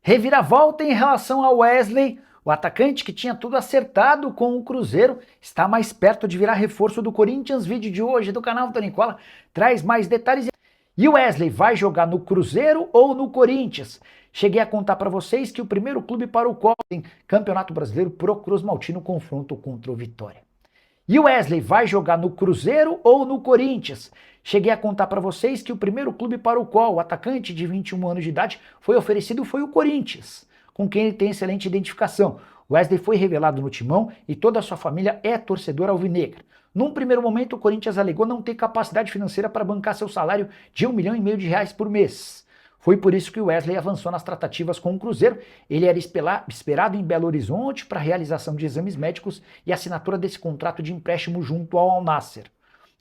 Reviravolta em relação ao Wesley. O atacante, que tinha tudo acertado com o Cruzeiro, está mais perto de virar reforço do Corinthians. Vídeo de hoje do canal do Nicola traz mais detalhes. E o Wesley vai jogar no Cruzeiro ou no Corinthians? Cheguei a contar para vocês que o primeiro clube para o qual tem Campeonato Brasileiro pro Cruz Maltino, confronto contra o Vitória. E o Wesley vai jogar no Cruzeiro ou no Corinthians? Cheguei a contar para vocês que o primeiro clube para o qual o atacante de 21 anos de idade foi oferecido foi o Corinthians, com quem ele tem excelente identificação. O Wesley foi revelado no Timão e toda a sua família é torcedora alvinegra. Num primeiro momento, o Corinthians alegou não ter capacidade financeira para bancar seu salário de R$1,5 milhão por mês. Foi por isso que o Wesley avançou nas tratativas com o Cruzeiro. Ele era esperado em Belo Horizonte para a realização de exames médicos e assinatura desse contrato de empréstimo junto ao Al Nassr.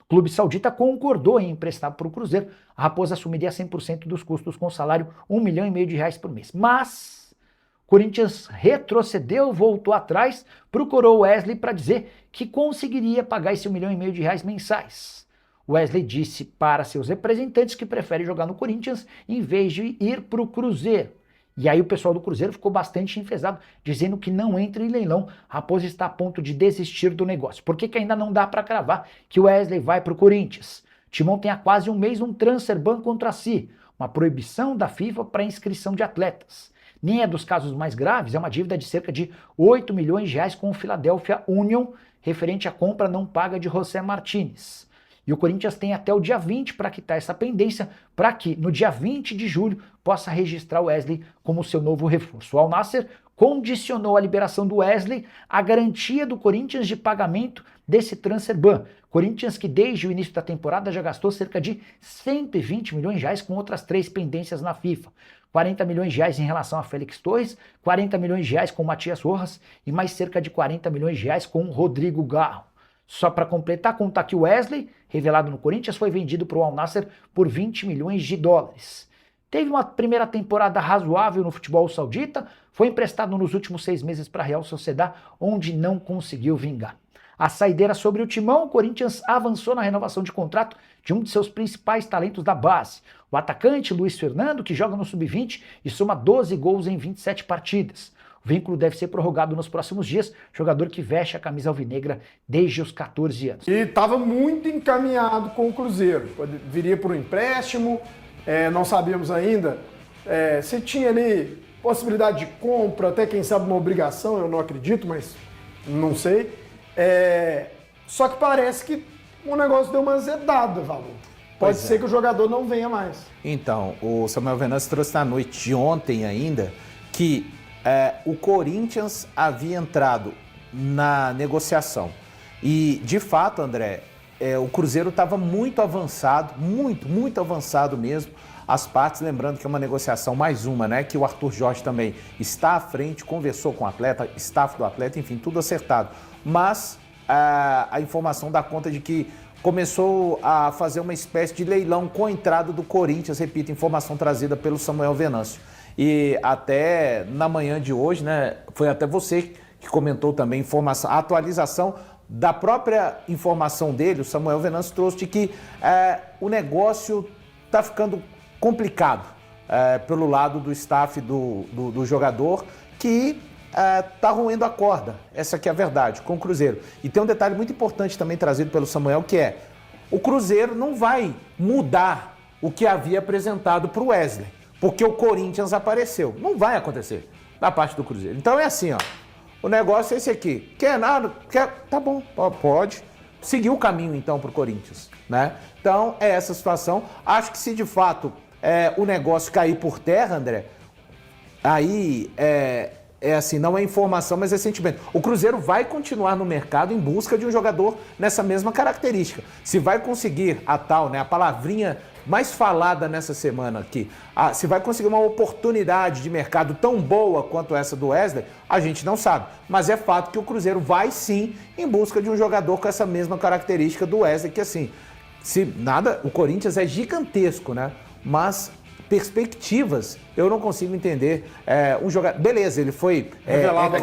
O clube saudita concordou em emprestar para o Cruzeiro. A Raposa assumiria 100% dos custos com salário R$1,5 milhão por mês. Mas o Corinthians retrocedeu, voltou atrás, procurou o Wesley para dizer que conseguiria pagar esse R$1,5 milhão mensais. Wesley disse para seus representantes que prefere jogar no Corinthians em vez de ir para o Cruzeiro. E aí o pessoal do Cruzeiro ficou bastante enfesado, dizendo que não entra em leilão. A Raposa está a ponto de desistir do negócio. Por que ainda não dá para cravar que o Wesley vai para o Corinthians? O Timão tem há quase um mês um transfer ban contra si, uma proibição da FIFA para inscrição de atletas. Nem é dos casos mais graves, é uma dívida de cerca de R$8 milhões com o Philadelphia Union, referente à compra não paga de José Martínez. E o Corinthians tem até o dia 20 para quitar essa pendência, para que no dia 20 de julho possa registrar o Wesley como seu novo reforço. O Al Nassr condicionou a liberação do Wesley à garantia do Corinthians de pagamento desse transfer ban. Corinthians que desde o início da temporada já gastou cerca de R$120 milhões com outras 3 pendências na FIFA. R$40 milhões em relação a Félix Torres, R$40 milhões com Matias Rojas e mais cerca de R$40 milhões com Rodrigo Garro. Só para completar, contar que o Wesley, revelado no Corinthians, foi vendido para o Al Nassr por $20 milhões. Teve uma primeira temporada razoável no futebol saudita, foi emprestado nos últimos 6 meses para a Real Sociedad, onde não conseguiu vingar. A saideira sobre o Timão, o Corinthians avançou na renovação de contrato de um de seus principais talentos da base, o atacante Luiz Fernando, que joga no Sub-20 e soma 12 gols em 27 partidas. O vínculo deve ser prorrogado nos próximos dias, jogador que veste a camisa alvinegra desde os 14 anos. E estava muito encaminhado com o Cruzeiro, viria por um empréstimo, não sabíamos ainda se tinha ali possibilidade de compra, até quem sabe uma obrigação, eu não acredito, mas não sei. Só que parece que o negócio deu uma azedada, Valor. Pode ser que o jogador não venha mais. Então, o Samuel Venâncio trouxe na noite de ontem ainda que o Corinthians havia entrado na negociação. E, de fato, André, o Cruzeiro estava muito avançado, muito avançado mesmo. As partes, lembrando que é uma negociação mais uma, né? Que o Arthur Jorge também está à frente, conversou com o atleta, staff do atleta, enfim, tudo acertado. Mas a informação dá conta de que começou a fazer uma espécie de leilão com a entrada do Corinthians, repito, informação trazida pelo Samuel Venâncio. E até na manhã de hoje, né, foi até você que comentou também informação, a atualização da própria informação dele, o Samuel Venâncio trouxe de que o negócio está ficando complicado pelo lado do staff do jogador, que está roendo a corda, essa que é a verdade, com o Cruzeiro. E tem um detalhe muito importante também trazido pelo Samuel, que é o Cruzeiro não vai mudar o que havia apresentado para o Wesley, porque o Corinthians apareceu. Não vai acontecer da parte do Cruzeiro. Então é assim, ó. O negócio é esse aqui. Quer nada? Tá bom, pode. Seguir o caminho, então, para o Corinthians, né? Então, é essa situação. Acho que se, de fato, o negócio cair por terra, André, aí assim, não é informação, mas é sentimento. O Cruzeiro vai continuar no mercado em busca de um jogador nessa mesma característica. Se vai conseguir a tal, né, a palavrinha mais falada nessa semana aqui, se vai conseguir uma oportunidade de mercado tão boa quanto essa do Wesley, a gente não sabe. Mas é fato que o Cruzeiro vai sim em busca de um jogador com essa mesma característica do Wesley, que assim, se nada, o Corinthians é gigantesco, né? Mas perspectivas, eu não consigo entender. Um jogador, beleza, ele foi revelado,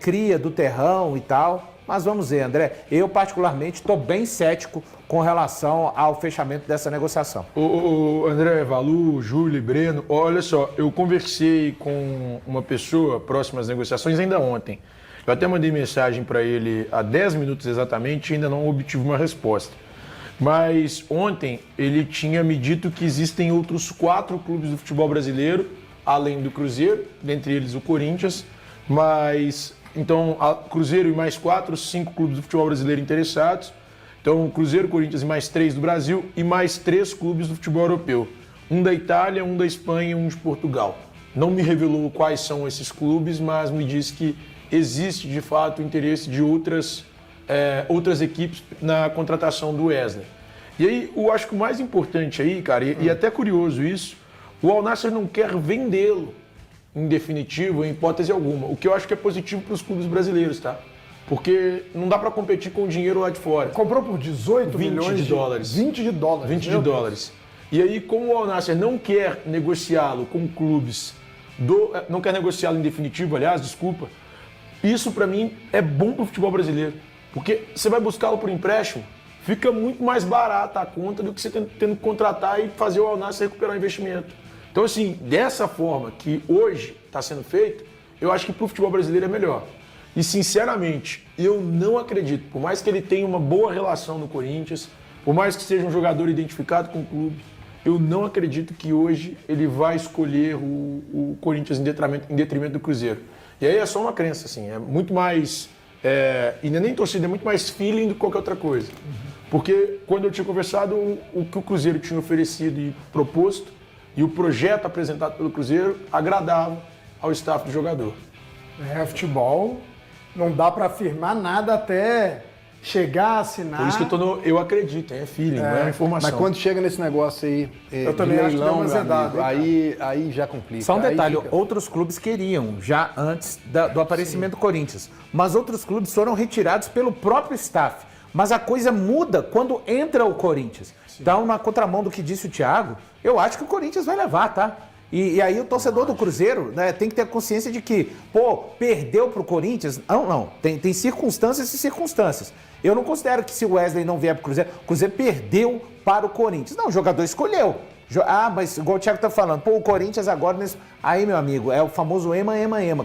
cria do terrão e tal. mas vamos ver, André. Eu, particularmente, estou bem cético com relação ao fechamento dessa negociação. O André, Valu, Júlio e Breno, olha só, eu conversei com uma pessoa próxima às negociações ainda ontem. Eu até mandei mensagem para ele há 10 minutos exatamente e ainda não obtive uma resposta. Mas ontem ele tinha me dito que existem outros 4 clubes do futebol brasileiro, além do Cruzeiro, dentre eles o Corinthians, mas então Cruzeiro e mais 4, 5 clubes do futebol brasileiro interessados. Então Cruzeiro, Corinthians e mais 3 do Brasil e mais 3 clubes do futebol europeu. Um da Itália, um da Espanha e um de Portugal. Não me revelou quais são esses clubes, mas me disse que existe de fato o interesse de outras equipes na contratação do Wesley. E aí, eu acho que o mais importante aí, cara, e até curioso isso, o Al Nassr não quer vendê-lo em definitivo, em hipótese alguma. O que eu acho que é positivo para os clubes brasileiros, tá? Porque não dá para competir com o dinheiro lá de fora. Comprou por 18 20 milhões de dólares. 20 de dólares. 20 de dólares. E aí, como o Al Nassr não quer negociá-lo com clubes, não quer negociá-lo em definitivo, aliás, desculpa, isso para mim é bom para o futebol brasileiro. Porque você vai buscá-lo por empréstimo, fica muito mais barata a conta do que você tendo que contratar e fazer o Al Nassr recuperar o investimento. Então, assim, dessa forma que hoje está sendo feito, eu acho que para o futebol brasileiro é melhor. E, sinceramente, eu não acredito, por mais que ele tenha uma boa relação no Corinthians, por mais que seja um jogador identificado com o clube, eu não acredito que hoje ele vai escolher o Corinthians em detrimento do Cruzeiro. E aí é só uma crença, assim, é muito mais, e não é nem torcida, é muito mais feeling do que qualquer outra coisa. Porque quando eu tinha conversado, o que o Cruzeiro tinha oferecido e proposto, e o projeto apresentado pelo Cruzeiro, agradava ao staff do jogador. Futebol, não dá para afirmar nada até chegar a assinar. Por isso que eu acredito, é feeling, não é informação. Mas quando chega nesse negócio aí, eu também acho que deu uma zedada, aí já complica. Só um detalhe, fica... outros clubes queriam, já antes do aparecimento do Corinthians, mas outros clubes foram retirados pelo próprio staff. Mas a coisa muda quando entra o Corinthians. Então, na contramão do que disse o Thiago, eu acho que o Corinthians vai levar, tá? E aí o torcedor do Cruzeiro, né, tem que ter consciência de que, perdeu pro Corinthians? Não. Tem circunstâncias e circunstâncias. Eu não considero que se o Wesley não vier pro Cruzeiro, o Cruzeiro perdeu para o Corinthians. Não, o jogador escolheu. Mas igual o Thiago tá falando, o Corinthians agora... Aí, meu amigo, é o famoso ema,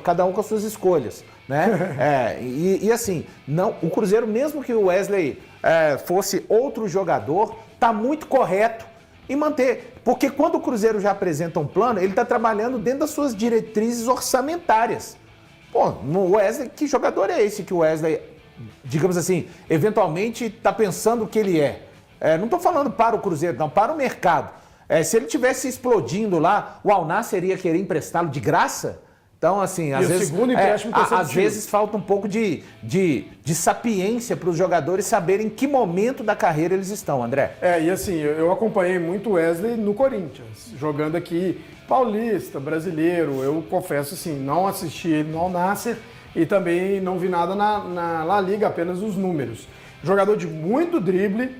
cada um com as suas escolhas, né? E assim, não, o Cruzeiro, mesmo que o Wesley fosse outro jogador, tá muito correto em manter. Porque quando o Cruzeiro já apresenta um plano, ele está trabalhando dentro das suas diretrizes orçamentárias. No Wesley, que jogador é esse que o Wesley, digamos assim, eventualmente está pensando que ele é? Não estou falando para o Cruzeiro, não, para o mercado. Se ele tivesse explodindo lá, o Al Nassr iria querer emprestá-lo de graça? Então, assim, às vezes, às vezes falta um pouco de sapiência para os jogadores saberem em que momento da carreira eles estão, André. E assim, eu acompanhei muito o Wesley no Corinthians, jogando aqui paulista, brasileiro. Eu confesso, assim, não assisti ele no Al Nassr e também não vi nada na La Liga, apenas os números. Jogador de muito drible,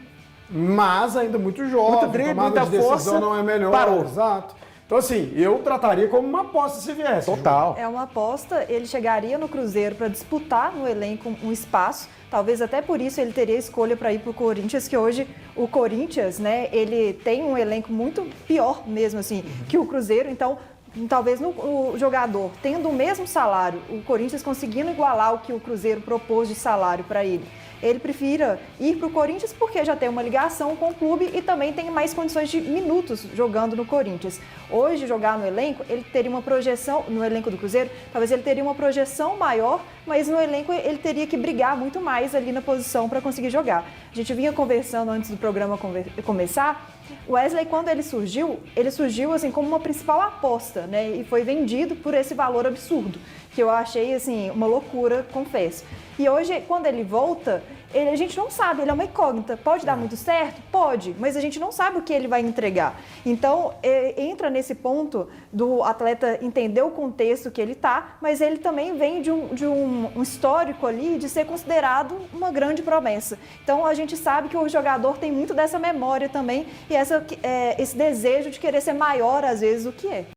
mas ainda muito jovem. Muito drible, muita força, não é melhor. Parou. Exato. Então, assim, eu trataria como uma aposta se viesse. Total. É uma aposta, ele chegaria no Cruzeiro para disputar no elenco um espaço, talvez até por isso ele teria escolha para ir para o Corinthians, que hoje o Corinthians, né, ele tem um elenco muito pior mesmo, assim, que o Cruzeiro, então... Talvez o jogador tendo o mesmo salário, o Corinthians conseguindo igualar o que o Cruzeiro propôs de salário para ele prefira ir para o Corinthians porque já tem uma ligação com o clube e também tem mais condições de minutos jogando no Corinthians. Hoje, jogar no elenco, ele teria uma projeção, no elenco do Cruzeiro, talvez ele teria uma projeção maior, mas no elenco ele teria que brigar muito mais ali na posição para conseguir jogar. A gente vinha conversando antes do programa começar, o Wesley, quando ele surgiu assim como uma principal aposta, né? E foi vendido por esse valor absurdo, que eu achei assim uma loucura, confesso. E hoje, quando ele volta, a gente não sabe, ele é uma incógnita. Pode dar muito certo? Pode, mas a gente não sabe o que ele vai entregar. Então, entra nesse ponto do atleta entender o contexto que ele está, mas ele também vem de um histórico ali de ser considerado uma grande promessa. Então, a gente sabe que o jogador tem muito dessa memória também e esse desejo de querer ser maior, às vezes, do que é.